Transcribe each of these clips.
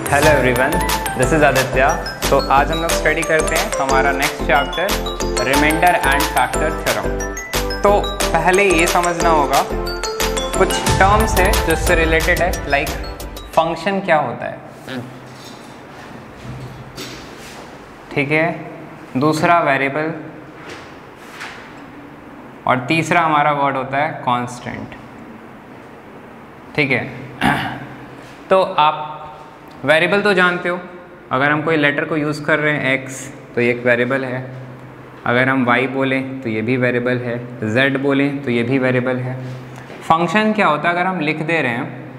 Hello everyone, this is Aditya. तो आज हम लोग स्टडी करते हैं हमारा next chapter remainder and factor theorem. तो पहले ये समझना होगा कुछ टर्म्स है जो इससे रिलेटेड है, लाइक फंक्शन क्या होता है, ठीक है, दूसरा वेरिएबल और तीसरा हमारा वर्ड होता है कांस्टेंट, ठीक है। तो आप वेरिएबल तो जानते हो, अगर हम कोई लेटर को यूज़ कर रहे हैं x तो ये एक वेरिएबल है, अगर हम y बोलें तो ये भी वेरिएबल है, z बोलें तो ये भी वेरिएबल है। फंक्शन क्या होता है, अगर हम लिख दे रहे हैं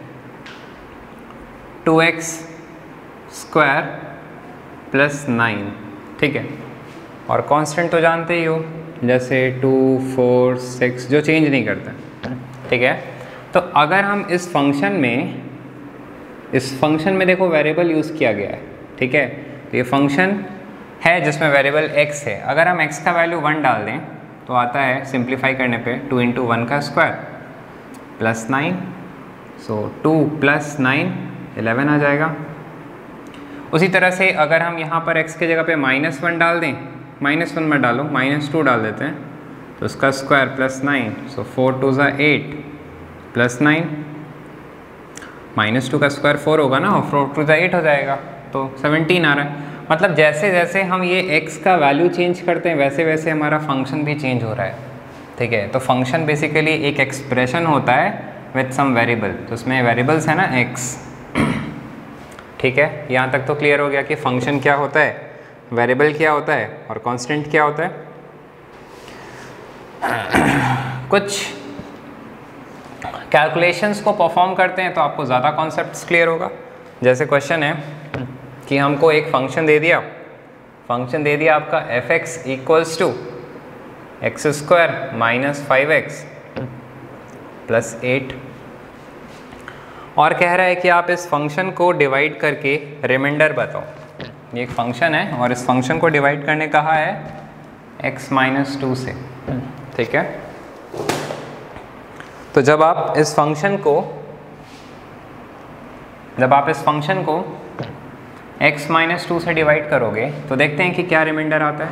2x स्क्वायर प्लस 9, ठीक है, और कांस्टेंट तो जानते ही हो, जैसे 2, 4, 6 जो चेंज नहीं करता, ठीक है। तो अगर हम इस फंक्शन में देखो वेरिएबल यूज़ किया गया है, ठीक है, तो ये फंक्शन है जिसमें वेरिएबल x है। अगर हम x का वैल्यू 1 डाल दें तो आता है सिंप्लीफाई करने पे 2 × 1 का स्क्वायर प्लस 9, सो 2 + 9 11 आ जाएगा। उसी तरह से अगर हम यहाँ पर x के जगह पे -1 डाल दें, -1 मत डालो, -2 डाल देते हैं, तो उसका स्क्वायर प्लस 9, सो 4 × 2 = 8 प्लस 9, -2 का स्क्वायर 4 होगा ना, और 4 × 2 = 8 हो जाएगा, तो 17 आ रहा है। मतलब जैसे जैसे हम ये x का वैल्यू चेंज करते हैं वैसे वैसे हमारा फंक्शन भी चेंज हो रहा है, ठीक है। तो फंक्शन बेसिकली एक एक्सप्रेशन होता है विथ सम वेरिएबल, तो उसमें वेरिएबल्स है ना x, ठीक है। यहाँ तक तो क्लियर हो गया कि फंक्शन क्या होता है, वेरिएबल क्या होता है और कांस्टेंट क्या होता है। कुछ कैलकुलेशंस को परफॉर्म करते हैं तो आपको ज़्यादा कॉन्सेप्ट्स क्लियर होगा। जैसे क्वेश्चन है कि हमको एक फंक्शन दे दिया आपका f(x) = x² - 5x + 8, और कह रहा है कि आप इस फंक्शन को डिवाइड करके रिमाइंडर बताओ। ये एक फंक्शन है और इस फंक्शन को डिवाइड करने कहा है x - 2 से, ठीक है। तो जब आप इस फंक्शन को x - 2 से डिवाइड करोगे तो देखते हैं कि क्या रिमाइंडर आता है।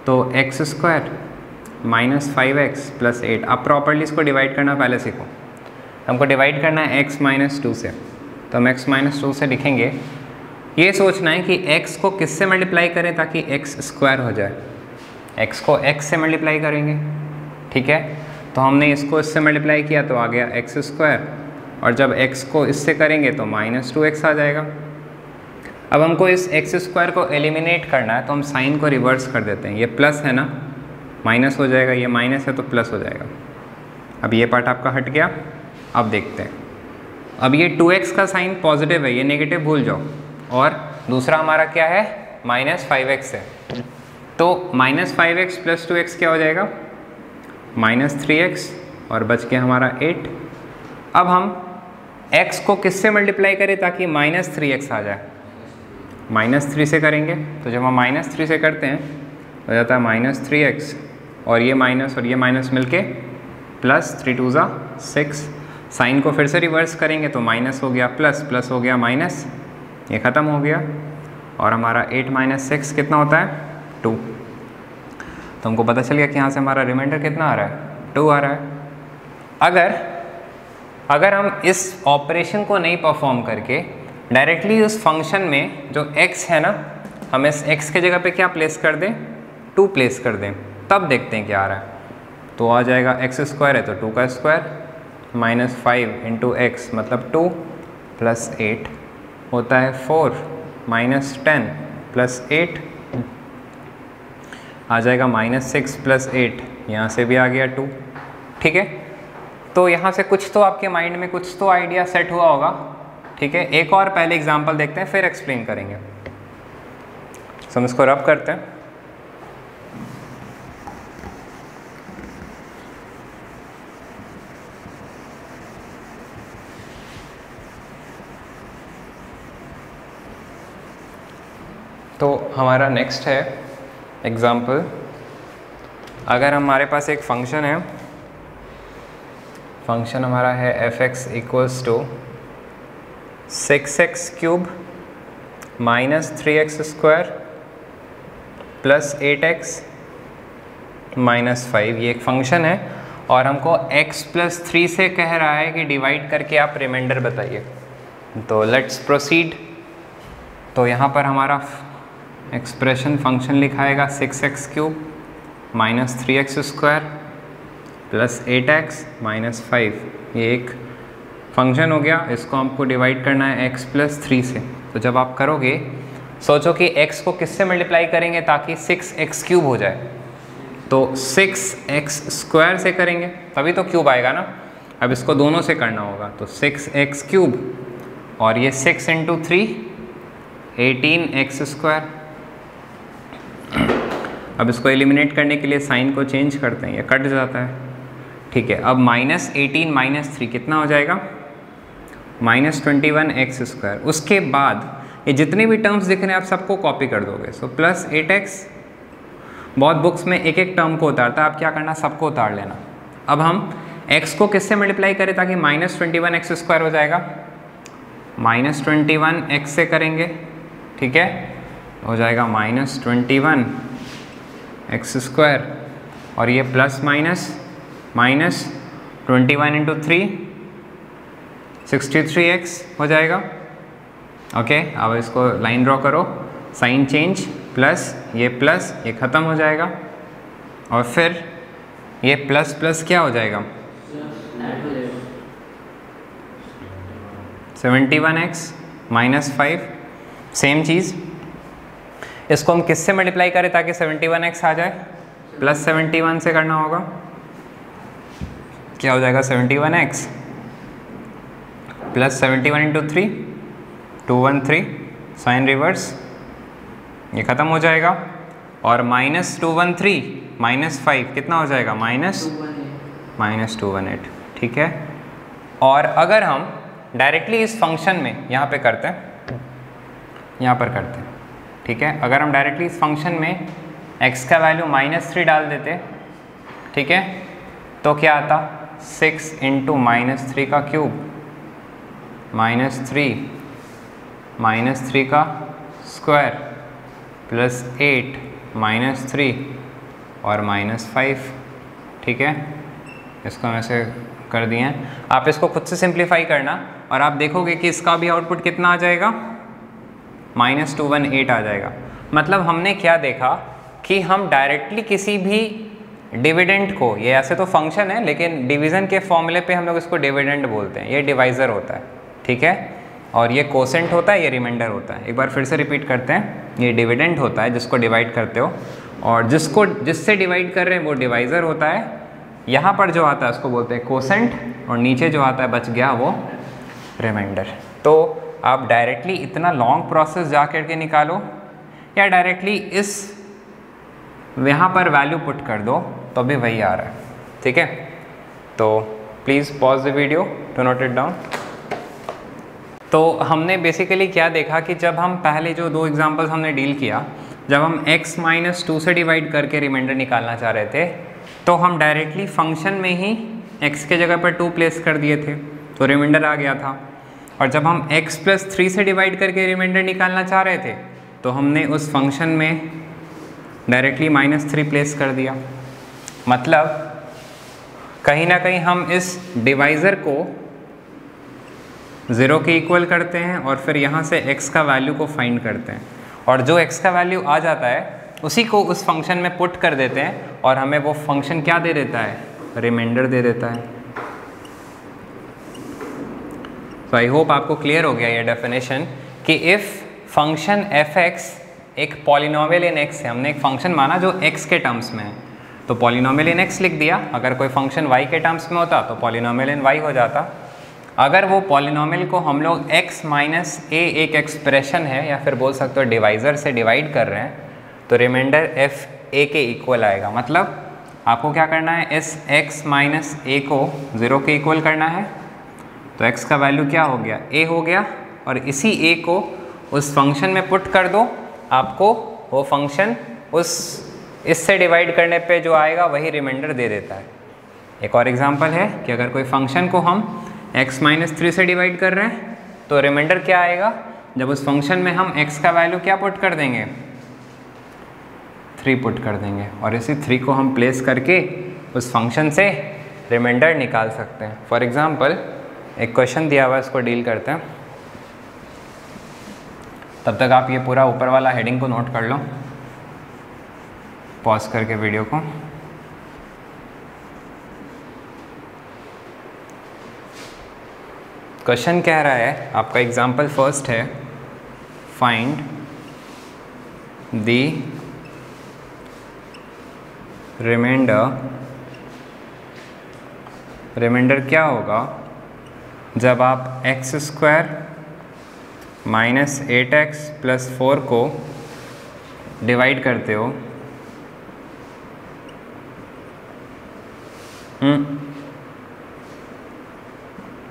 तो x² - 5x + 8। अब प्रॉपर्ली इसको डिवाइड करना पहले सीखो। हमको डिवाइड करना है x - 2 से, तो हम x - 2 से लिखेंगे। ये सोचना है कि x को किससे मल्टीप्लाई करें ताकि x² हो जाए। x को x से मल्टीप्लाई करेंगे, ठीक है। तो हमने इसको इससे मल्टीप्लाई किया तो आ गया x², और जब x को इससे करेंगे तो -2x आ जाएगा। अब हमको इस x² को एलिमिनेट करना है, तो हम साइन को रिवर्स कर देते हैं। ये प्लस है ना, माइनस हो जाएगा, ये माइनस है तो प्लस हो जाएगा। अब ये पार्ट आपका हट गया। अब देखते हैं, अब ये 2x का साइन पॉजिटिव है, ये नेगेटिव भूल जाओ, और दूसरा हमारा क्या है, -5x है। तो -5x + 2x क्या हो जाएगा, -3x, और बच गया हमारा 8। अब हम x को किससे मल्टीप्लाई करें ताकि -3x आ जाए, -3 से करेंगे। तो जब हम -3 से करते हैं हो जाता है -3x, और ये माइनस मिलके +3 × 2 = 6। साइन को फिर से रिवर्स करेंगे तो माइनस हो गया प्लस हो गया माइनस, ये ख़त्म हो गया, और हमारा 8 - 6 कितना होता है, 2। तो हमको पता चल गया कि यहाँ से हमारा रिमाइंडर कितना आ रहा है, 2 आ रहा है। अगर हम इस ऑपरेशन को नहीं परफॉर्म करके डायरेक्टली उस फंक्शन में जो x है ना, हम इस x के जगह पे क्या प्लेस कर दें, 2 प्लेस कर दें, तब देखते हैं क्या आ रहा है। तो आ जाएगा x² है तो 2 का स्क्वायर -5 × x मतलब 2 + 8 होता है 4 - 10 + 8 आ जाएगा -6 + 8, यहाँ से भी आ गया 2, ठीक है। तो यहाँ से कुछ तो आपके माइंड में कुछ तो आइडिया सेट हुआ होगा, ठीक है। एक और पहले एग्जांपल देखते हैं फिर एक्सप्लेन करेंगे। तो हम इसको रब करते हैं। तो हमारा नेक्स्ट है एग्जांपल। अगर हमारे पास एक फंक्शन है, फंक्शन हमारा है f(x) = 6x³ minus 3x² plus 8x minus 5, ये एक फंक्शन है और हमको x प्लस 3 से कह रहा है कि डिवाइड करके आप रिमाइंडर बताइए। तो लेट्स प्रोसीड। तो यहाँ पर हमारा एक्सप्रेशन फंक्शन लिखाएगा 6x³ minus 3x² plus 8x minus 5, ये एक फंक्शन हो गया। इसको हमको डिवाइड करना है x प्लस 3 से। तो जब आप करोगे सोचो कि x को किससे मल्टीप्लाई करेंगे ताकि 6x³ हो जाए, तो 6x² से करेंगे तभी तो क्यूब आएगा ना। अब इसको दोनों से करना होगा, तो 6x³ और ये 6 × 3 18x²। अब इसको एलिमिनेट करने के लिए साइन को चेंज करते हैं, ये कट जाता है, ठीक है। अब माइनस 18 माइनस 3 कितना हो जाएगा, माइनस 21x²। उसके बाद ये जितने भी टर्म्स दिख रहे हैं आप सबको कॉपी कर दोगे। सो प्लस 8x, बहुत बुक्स में एक एक टर्म को उतारता है, आप क्या करना सबको उतार लेना। अब हम x को किससे मल्टीप्लाई करें ताकि माइनस 21x² हो जाएगा, माइनस 21x से करेंगे, ठीक है, हो जाएगा माइनस 21x²। और ये प्लस माइनस माइनस 21 × 3 63x हो जाएगा, ओके। अब इसको लाइन ड्रॉ करो, साइन चेंज, प्लस ये ख़त्म हो जाएगा और फिर ये प्लस प्लस क्या हो जाएगा 71x माइनस 5। सेम चीज़ इसको हम किससे मल्टीप्लाई करें ताकि 71x आ जाए, प्लस 71 से करना होगा, क्या हो जाएगा 71x प्लस 71 × 3 213, साइन रिवर्स, ये ख़त्म हो जाएगा। और माइनस 213 माइनस 5 कितना हो जाएगा, माइनस 218, ठीक है। और अगर हम डायरेक्टली इस फंक्शन में यहाँ पे करते हैं, यहाँ पर करते हैं, ठीक है, अगर हम डायरेक्टली इस फंक्शन में x का वैल्यू -3 डाल देते, ठीक है, तो क्या आता 6 × -3 का क्यूब -3 का स्क्वायर प्लस 8 -3 और -5, ठीक है। इसको हम ऐसे कर दिए हैं, आप इसको खुद से सिंप्लीफाई करना और आप देखोगे कि इसका भी आउटपुट कितना आ जाएगा, -218 आ जाएगा। मतलब हमने क्या देखा कि हम डायरेक्टली किसी भी डिविडेंड को, ये ऐसे तो फंक्शन है लेकिन डिवीज़न के फॉर्मूले पे हम लोग इसको डिविडेंड बोलते हैं, ये डिवाइज़र होता है, ठीक है, और ये कोसेंट होता है, ये रिमाइंडर होता है। एक बार फिर से रिपीट करते हैं, ये डिविडेंड होता है जिसको डिवाइड करते हो, और जिससे डिवाइड कर रहे हैं वो डिवाइज़र होता है। यहाँ पर जो आता है उसको बोलते हैं कोसेंट, और नीचे जो आता है बच गया वो रिमाइंडर। तो आप डायरेक्टली इतना लॉन्ग प्रोसेस जा कर के निकालो या डायरेक्टली इस यहाँ पर वैल्यू पुट कर दो तो भी वही आ रहा है, ठीक है। तो please pause the video to note it down. तो हमने बेसिकली क्या देखा कि जब हम पहले जो 2 एग्जांपल्स हमने डील किया, जब हम x - 2 से डिवाइड करके रिमाइंडर निकालना चाह रहे थे, तो हम डायरेक्टली फंक्शन में ही x के जगह पर 2 प्लेस कर दिए थे, तो रिमाइंडर आ गया था। और जब हम x + 3 से डिवाइड करके रिमाइंडर निकालना चाह रहे थे, तो हमने उस फंक्शन में डायरेक्टली -3 प्लेस कर दिया। मतलब कहीं ना कहीं हम इस डिवाइज़र को 0 के इक्वल करते हैं और फिर यहाँ से x का वैल्यू को फाइंड करते हैं, और जो x का वैल्यू आ जाता है उसी को उस फंक्शन में पुट कर देते हैं और हमें वो फंक्शन क्या दे देता है, रिमाइंडर दे देता है। तो आई होप आपको क्लियर हो गया ये डेफिनेशन कि इफ़ फंक्शन f(x) एक पॉलिनोमियल इन x है, हमने एक फंक्शन माना जो x के टर्म्स में है, तो पॉलिनोमियल इन x लिख दिया। अगर कोई फंक्शन y के टर्म्स में होता तो पॉलिनोमियल इन y हो जाता। अगर वो पॉलिनोमियल को हम लोग x - a एक एक्सप्रेशन है या फिर बोल सकते हो डिवाइज़र से डिवाइड कर रहे हैं, तो रिमाइंडर f a के इक्वल आएगा। मतलब आपको क्या करना है, इस x - a को 0 के इक्वल करना है, तो x का वैल्यू क्या हो गया, a हो गया, और इसी a को उस फंक्शन में पुट कर दो, आपको वो फंक्शन इससे डिवाइड करने पे जो आएगा वही रिमाइंडर दे देता है। एक और एग्जांपल है कि अगर कोई फंक्शन को हम x - 3 से डिवाइड कर रहे हैं तो रिमाइंडर क्या आएगा, जब उस फंक्शन में हम x का वैल्यू क्या पुट कर देंगे, 3 पुट कर देंगे, और इसी 3 को हम प्लेस करके उस फंक्शन से रिमाइंडर निकाल सकते हैं। फॉर एग्जांपल एक क्वेश्चन दिया हुआ है, इसको डील करते हैं। तब तक आप ये पूरा ऊपर वाला हेडिंग को नोट कर लो, पॉज करके वीडियो को। क्वेश्चन कह रहा है, आपका एग्जाम्पल फर्स्ट है, फाइंड द रिमाइंडर क्या होगा जब आप x² माइनस 8x प्लस 4 को डिवाइड करते हो।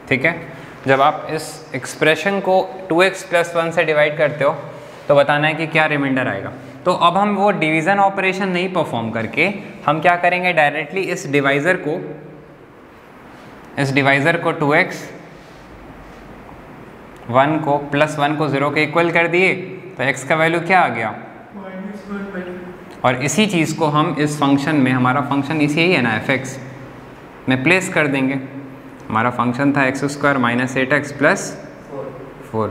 ठीक है, जब आप इस एक्सप्रेशन को 2x प्लस 1 से डिवाइड करते हो तो बताना है कि क्या रिमाइंडर आएगा। तो अब हम वो डिवीज़न ऑपरेशन नहीं परफॉर्म करके हम क्या करेंगे, डायरेक्टली इस डिवाइज़र को 2x 1 को प्लस 1 को 0 के इक्वल कर दिए, तो x का वैल्यू क्या आ गया, और इसी चीज़ को हम इस फंक्शन में, हमारा फंक्शन इसी ही है ना f(x) में प्लेस कर देंगे। हमारा फंक्शन था x² माइनस 8x प्लस 4।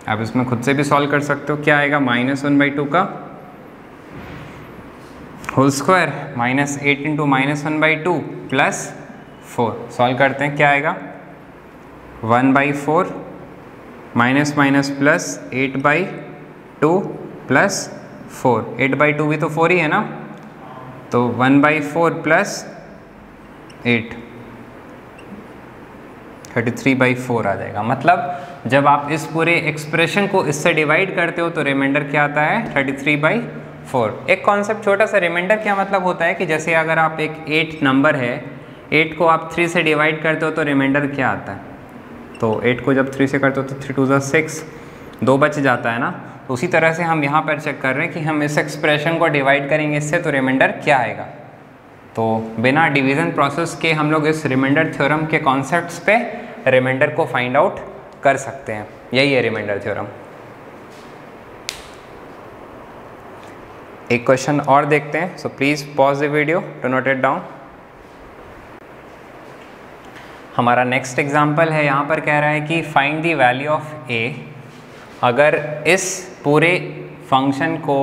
आप इसमें खुद से भी सॉल्व कर सकते हो। क्या आएगा, -1/2 का whole square minus 8 into -1/2 plus 4। Solve करते हैं, क्या आएगा, 1/4 माइनस माइनस प्लस 8/2 प्लस 4। 8/2 भी तो 4 ही है ना, तो 1/4 प्लस 8 33/4 आ जाएगा। मतलब जब आप इस पूरे एक्सप्रेशन को इससे डिवाइड करते हो तो रिमाइंडर क्या आता है, 33/4। एक कॉन्सेप्ट छोटा सा, रिमाइंडर क्या मतलब होता है कि जैसे अगर आप एक 8 नंबर है, 8 को आप 3 से डिवाइड करते हो तो रिमाइंडर क्या आता है, तो 8 को जब 3 से करते हो तो 3 2 6, 2 बच जाता है ना। तो उसी तरह से हम यहाँ पर चेक कर रहे हैं कि हम इस एक्सप्रेशन को डिवाइड करेंगे इससे तो रिमाइंडर क्या आएगा। तो बिना डिवीज़न प्रोसेस के हम लोग इस रिमाइंडर थ्योरम के कॉन्सेप्ट्स पे रिमाइंडर को फाइंड आउट कर सकते हैं। यही है रिमाइंडर थ्योरम। एक क्वेश्चन और देखते हैं, so please pause the video to note it down. हमारा नेक्स्ट एग्जाम्पल है, यहाँ पर कह रहा है कि find the value of a। अगर इस पूरे फंक्शन को,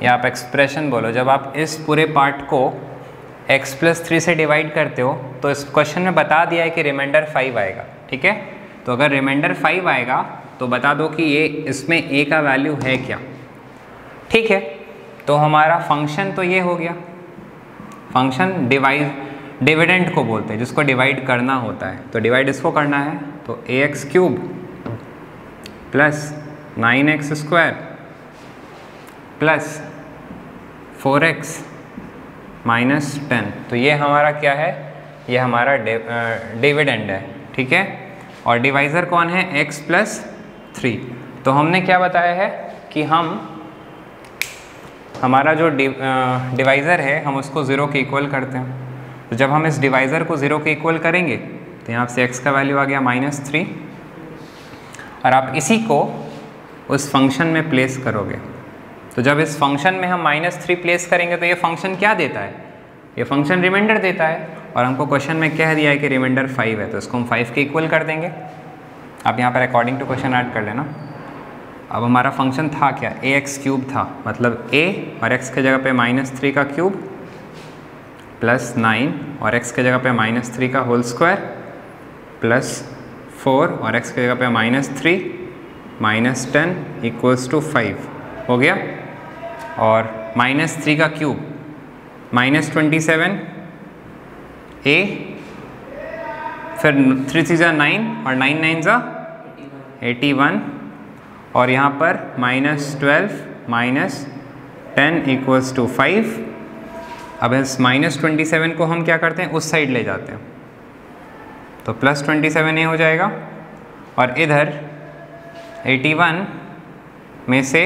या आप एक्सप्रेशन बोलो, जब आप इस पूरे पार्ट को x + 3 से डिवाइड करते हो तो इस क्वेश्चन में बता दिया है कि रिमाइंडर 5 आएगा। ठीक है, तो अगर रिमाइंडर 5 आएगा तो बता दो कि ये इसमें a का वैल्यू है क्या। ठीक है, तो हमारा फंक्शन तो ये हो गया। फंक्शन डिविडेंड को बोलते हैं, जिसको डिवाइड करना होता है, तो डिवाइड इसको करना है, तो ax³ plus 9x² plus 4x minus 10। तो ये हमारा क्या है, ये हमारा डिविडेंड है। ठीक है, और डिवाइज़र कौन है, x + 3। तो हमने क्या बताया है कि हमारा जो डिवाइज़र है हम उसको 0 के इक्वल करते हैं। तो जब हम इस डिवाइज़र को 0 के इक्वल करेंगे तो यहाँ से x का वैल्यू आ गया -3, और आप इसी को उस फंक्शन में प्लेस करोगे। तो जब इस फंक्शन में हम -3 प्लेस करेंगे तो ये फंक्शन क्या देता है, ये फंक्शन रिमाइंडर देता है, और हमको क्वेश्चन में कह दिया है कि रिमाइंडर 5 है, तो इसको हम 5 के इक्वल कर देंगे। आप यहाँ पर अकॉर्डिंग टू क्वेश्चन ऐड कर लेना। अब हमारा फंक्शन था क्या, ax³ था, मतलब a और x के जगह पे -3 का क्यूब प्लस 9 और x के जगह पे -3 का होल स्क्वायर प्लस 4 और x के जगह पे -3 -10 = 5 हो गया। और -3 का क्यूब -27 a, फिर 3 3 = 9 और 9 9 = 81, और यहाँ पर -12 -10 = 5। अब इस -27 को हम क्या करते हैं, उस साइड ले जाते हैं, तो +27a हो जाएगा, और इधर 81 में से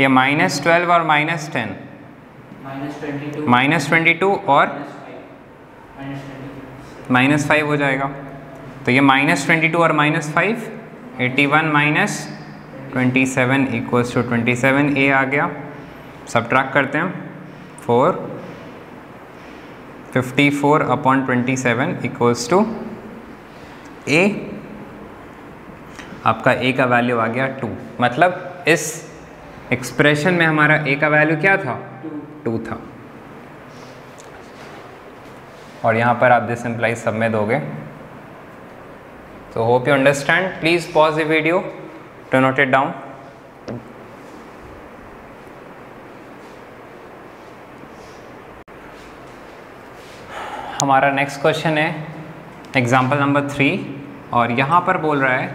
ये -12 और -10 -22 और -5 हो जाएगा। तो ये -22 और -5 81 माइनस 27 इक्वल्स टू 27a आ गया। सब्ट्रैक्ट करते हैं 4, 54 अपॉन 27 इक्वल्स टू a। आपका a का वैल्यू आ गया 2, मतलब इस एक्सप्रेशन में हमारा a का वैल्यू क्या था? 2 था। और यहाँ पर आप दिस इम्प्लाइज सब में दोगे। So hope you understand. Please pause the video to note it down. हमारा नेक्स्ट क्वेश्चन है एग्जाम्पल नंबर 3, और यहाँ पर बोल रहा है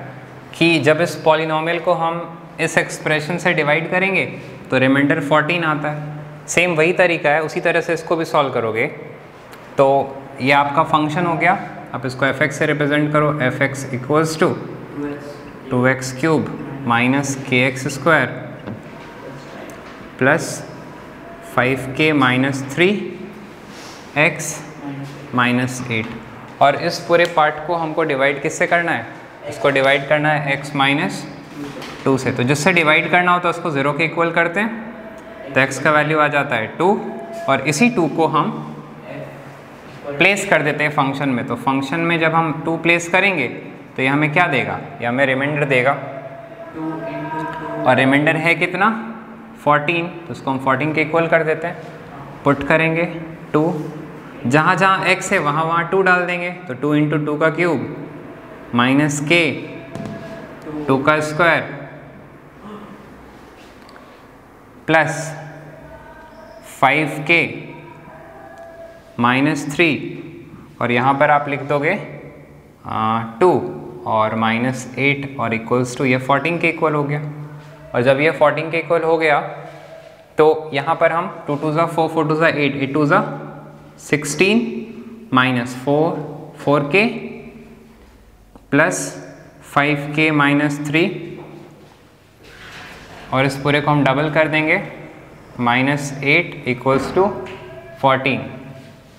कि जब इस पॉलिनोमियल को हम इस एक्सप्रेशन से डिवाइड करेंगे तो रिमाइंडर 14 आता है। सेम वही तरीका है, उसी तरह से इसको भी सॉल्व करोगे। तो ये आपका फंक्शन हो गया, आप इसको fx से रिप्रेजेंट करो। fx equals to 2x cube minus kx square plus 5k minus 3x minus 8। और इस पूरे पार्ट को हमको डिवाइड किससे करना है? इसको डिवाइड करना है x माइनस 2 से। तो जिससे डिवाइड करना हो तो उसको 0 के इक्वल करते हैं, तो x का वैल्यू आ जाता है 2, और इसी 2 को हम प्लेस कर देते हैं फंक्शन में। तो फंक्शन में जब हम 2 प्लेस करेंगे तो ये हमें क्या देगा? ये हमें रिमाइंडर देगा, और रिमाइंडर है कितना? 14, तो उसको हम 14 के इक्वल कर देते हैं। पुट करेंगे 2, जहाँ जहाँ x है वहाँ वहाँ 2 डाल देंगे, तो 2 इंटू 2 का क्यूब माइनस k 2 का स्क्वायर प्लस 5k माइनस 3, और यहाँ पर आप लिख दोगे 2 और माइनस 8 और इक्वल्स टू, ये 14 के इक्वल हो गया। और जब ये 14 के इक्वल हो गया तो यहाँ पर हम 2 2 ज़ा 4, 4 2 ज़ा 8, 8 2 ज़ा 16 minus 4, 4k plus 5k minus 3, और इस पूरे को हम डबल कर देंगे, माइनस 8 इक्वल्स टू 14।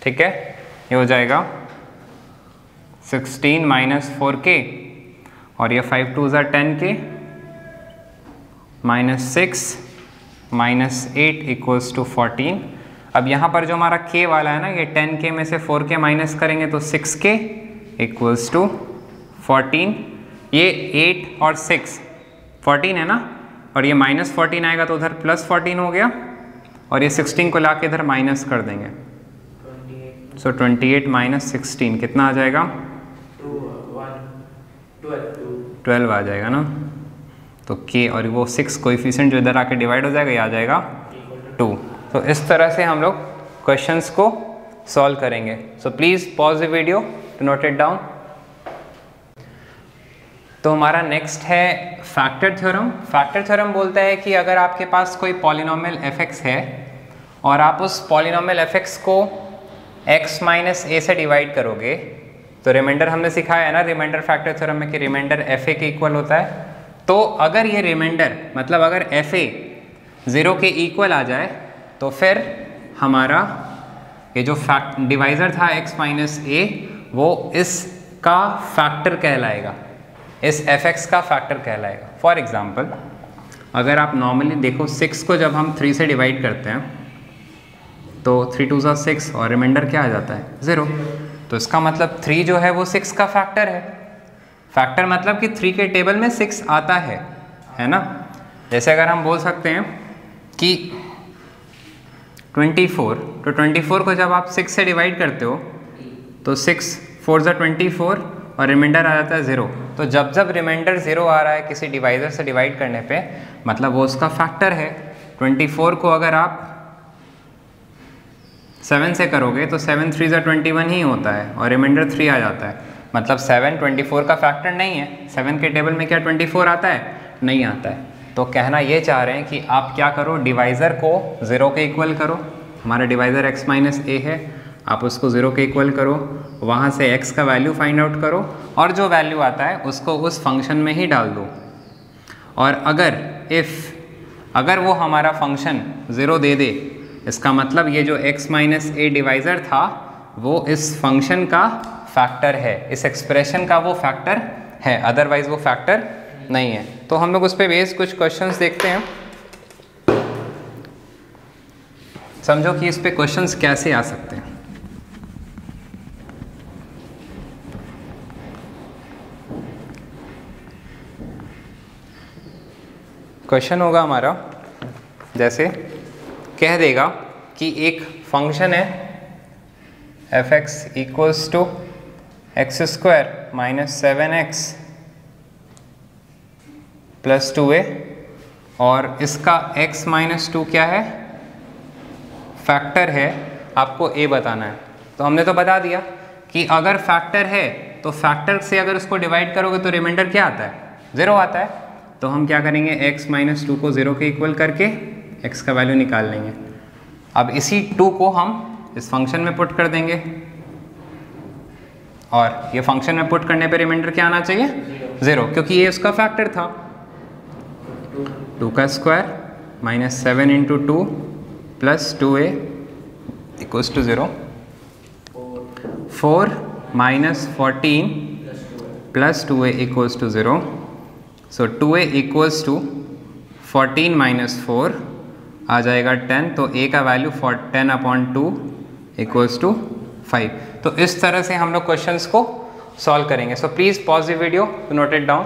ठीक है, ये हो जाएगा 16 माइनस 4k, और ये 5 2 ज़ा 10k minus 6 minus 8 equals to 14। अब यहाँ पर जो हमारा k वाला है ना, ये 10k में से 4k माइनस करेंगे तो 6k इक्वल्स टू 14। ये 8 और 6 14 है ना, और ये माइनस 14 आएगा तो उधर प्लस 14 हो गया, और ये 16 को ला के इधर माइनस कर देंगे। सो 28 माइनस 16 कितना आ जाएगा? 12 आ जाएगा ना। तो k और वो 6 कोएफिशिएंट जो इधर आके डिवाइड हो जाएगा, ये आ जाएगा 2। तो इस तरह से हम लोग क्वेश्चंस को सॉल्व करेंगे। So please pause the video to note it down. तो हमारा नेक्स्ट है फैक्टर थ्योरम। फैक्टर थ्योरम बोलता है कि अगर आपके पास कोई पॉलिनोमियल fx है और आप उस पॉलिनोमियल fx को x माइनस a से डिवाइड करोगे, तो रिमाइंडर हमने सिखाया है ना रिमाइंडर फैक्टर थ्योरम में कि रिमाइंडर fa के इक्वल होता है। तो अगर ये रिमाइंडर मतलब अगर fa 0 के इक्वल आ जाए तो फिर हमारा ये जो डिवाइज़र था x माइनस a वो इसका फैक्टर कहलाएगा, इस fx का फैक्टर कहलाएगा। फॉर एग्जांपल अगर आप नॉर्मली देखो 6 को जब हम 3 से डिवाइड करते हैं तो 3 2 ज़ा 6 और रिमाइंडर क्या आ जाता है? 0। तो इसका मतलब 3 जो है वो 6 का फैक्टर है। फैक्टर मतलब कि 3 के टेबल में 6 आता है ना। जैसे अगर हम बोल सकते हैं कि 24, तो 24 को जब आप 6 से डिवाइड करते हो तो 6 4 ज़ा 24 और रिमाइंडर आ जाता है 0। तो जब जब रिमाइंडर 0 आ रहा है किसी डिवाइज़र से डिवाइड करने पे, मतलब वो उसका फैक्टर है। 24 को अगर आप 7 से करोगे तो 7 3 ज़ा 21 ही होता है और रिमाइंडर 3 आ जाता है। मतलब 7 24 का फैक्टर नहीं है। 7 के टेबल में क्या 24 आता है? नहीं आता है। तो कहना ये चाह रहे हैं कि आप क्या करो, डिवाइज़र को 0 के इक्वल करो। हमारा डिवाइज़र x माइनस a है, आप उसको 0 के इक्वल करो, वहाँ से x का वैल्यू फाइंड आउट करो और जो वैल्यू आता है उसको उस फंक्शन में ही डाल दो। और अगर वो हमारा फंक्शन 0 दे दे, इसका मतलब ये जो x माइनस a डिवाइज़र था वो इस फंक्शन का फैक्टर है, इस एक्सप्रेशन का वो फैक्टर है, अदरवाइज वो फैक्टर नहीं है। तो हम लोग उस पर बेस कुछ क्वेश्चंस देखते हैं, समझो कि इस पे क्वेश्चंस कैसे आ सकते हैं। क्वेश्चन होगा हमारा, जैसे कह देगा कि एक फंक्शन है F X equals to X square minus 7x plus 2a और इसका x माइनस 2 क्या है, फैक्टर है, आपको a बताना है। तो हमने तो बता दिया कि अगर फैक्टर है तो फैक्टर से अगर उसको डिवाइड करोगे तो रिमाइंडर क्या आता है, 0 आता है। तो हम क्या करेंगे, x माइनस 2 को 0 के इक्वल करके x का वैल्यू निकाल लेंगे। अब इसी 2 को हम इस फंक्शन में पुट कर देंगे और ये फंक्शन में पुट करने पे रिमाइंडर क्या आना चाहिए, 0, क्योंकि ये उसका फैक्टर था। 2 का square minus 7 into 2 plus 2a equals to 0, 4 minus 14 plus 2a equals to 0। So 2a equals to 14 minus 4 आ जाएगा 10, तो a का वैल्यू 10/2 इक्वल्स टू 5। तो इस तरह से हम लोग क्वेश्चंस को सॉल्व करेंगे। So please pause the video to note it down.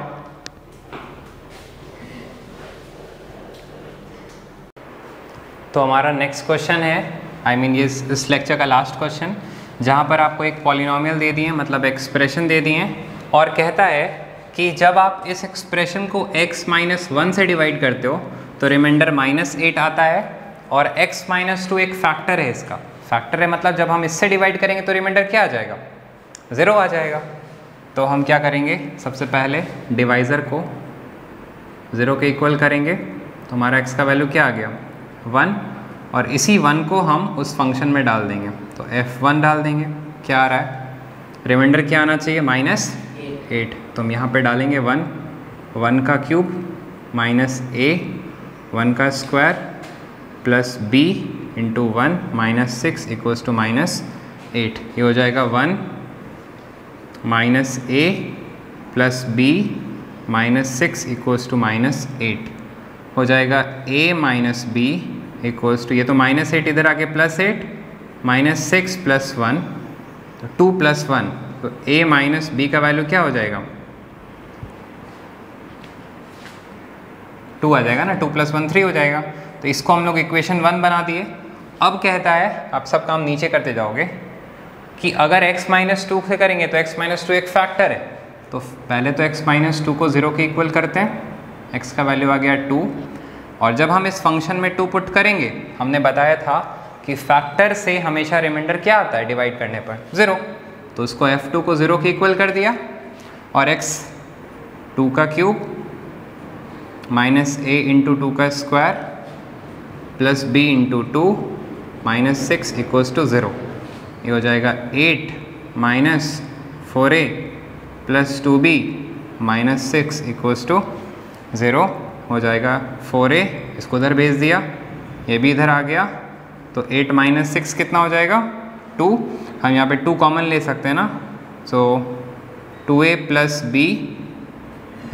तो हमारा नेक्स्ट क्वेश्चन है, ये इस लेक्चर का लास्ट क्वेश्चन, जहाँ पर आपको एक पॉलिनोमियल दे दिए, मतलब एक्सप्रेशन दे दिए और कहता है कि जब आप इस एक्सप्रेशन को x माइनस 1 से डिवाइड करते हो तो रिमाइंडर -8 आता है और x माइनस 2 एक फैक्टर है, इसका फैक्टर है, मतलब जब हम इससे डिवाइड करेंगे तो रिमाइंडर क्या आ जाएगा, 0 आ जाएगा। तो हम क्या करेंगे, सबसे पहले डिवाइज़र को 0 के इक्वल करेंगे, तो हमारा x का वैल्यू क्या आ गया, 1, और इसी 1 को हम उस फंक्शन में डाल देंगे। तो f1 डाल देंगे, क्या आ रहा है, रिमाइंडर क्या आना चाहिए, -8। तो हम यहाँ पे डालेंगे 1 का क्यूब माइनस a 1 का square plus b into 1 minus 6 equals to -8। ये हो जाएगा 1 minus a plus b minus 6 equals to -8 हो जाएगा a minus b equals to, ये तो -8 इधर आके +8 -6 प्लस 1 तो 2 प्लस 1, तो a माइनस b का वैल्यू क्या हो जाएगा, 2 आ जाएगा ना, 2 + 1 3 हो जाएगा। तो इसको हम लोग इक्वेशन 1 बना दिए। अब कहता है, आप सब काम नीचे करते जाओगे, कि अगर x माइनस 2 से करेंगे तो x माइनस 2 एक फैक्टर है, तो पहले तो x माइनस 2 को 0 के इक्वल करते हैं, x का वैल्यू आ गया 2, और जब हम इस फंक्शन में 2 पुट करेंगे, हमने बताया था कि फैक्टर से हमेशा रिमाइंडर क्या आता है डिवाइड करने पर, 0। तो उसको f2 को 0 के इक्वल कर दिया और x 2 का क्यूब माइनस a इंटू 2 का square plus b into 2 minus 6 equals to 0। ये हो जाएगा 8 minus 4a plus 2b minus 6 equals to 0 हो जाएगा। 4a इसको उधर भेज दिया, ये भी इधर आ गया, तो 8 माइनस 6 कितना हो जाएगा, 2। हम यहाँ पे 2 कॉमन ले सकते हैं ना, so 2a plus b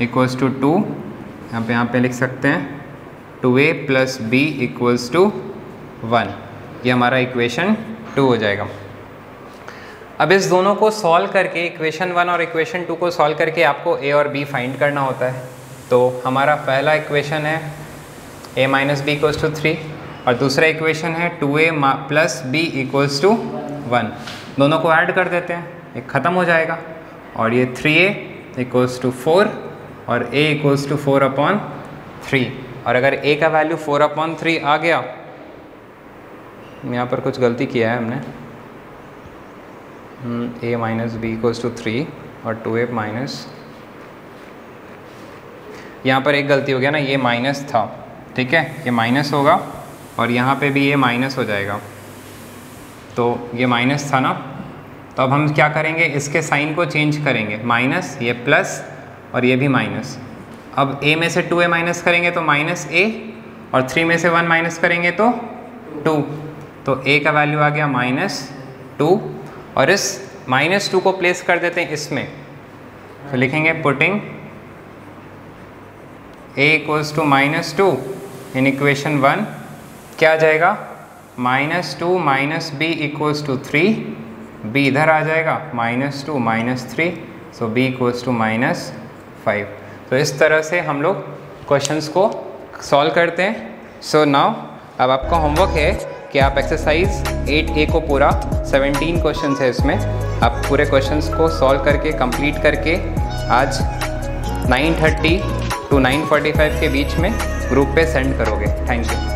equals to 2, यहाँ पे लिख सकते हैं 2a plus b equals to 1। ये हमारा इक्वेशन 2 हो जाएगा। अब इस दोनों को सॉल्व करके, इक्वेशन 1 और इक्वेशन 2 को सॉल्व करके आपको a और b फाइंड करना होता है। तो हमारा पहला इक्वेशन है a minus b equals to 3 और दूसरा इक्वेशन है 2a plus b equals to 1। दोनों को ऐड कर देते हैं, एक ख़त्म हो जाएगा, और ये 3a इक्वल्स टू 4 और a इक्वल्स टू 4/3। और अगर a का वैल्यू 4/3 आ गया, यहाँ पर कुछ गलती किया है हमने, a minus b equals to 3 और 2a माइनस, यहाँ पर एक गलती हो गया ना, ये माइनस था, ठीक है, ये माइनस होगा और यहाँ पे भी ये माइनस हो जाएगा, तो ये माइनस था ना। तो अब हम क्या करेंगे, इसके साइन को चेंज करेंगे, माइनस, ये प्लस और ये भी माइनस। अब a में से 2a माइनस करेंगे तो -a और 3 में से 1 माइनस करेंगे तो 2, तो a का वैल्यू आ गया -2 और इस -2 को प्लेस कर देते हैं इसमें, तो लिखेंगे putting a equals to -2 in equation 1 क्या आ जाएगा, -2 minus b equals to 3, b इधर आ जाएगा -2 -3, सो b इक्वल्स टू -5। तो इस तरह से हम लोग क्वेश्चंस को सॉल्व करते हैं। सो नाउ अब आपका होमवर्क है कि आप एक्सरसाइज 8A को पूरा 17 क्वेश्चंस है इसमें, आप पूरे क्वेश्चंस को सॉल्व करके कंप्लीट करके आज 9:30 to 9:45 के बीच में ग्रुप पे सेंड करोगे। Thank you.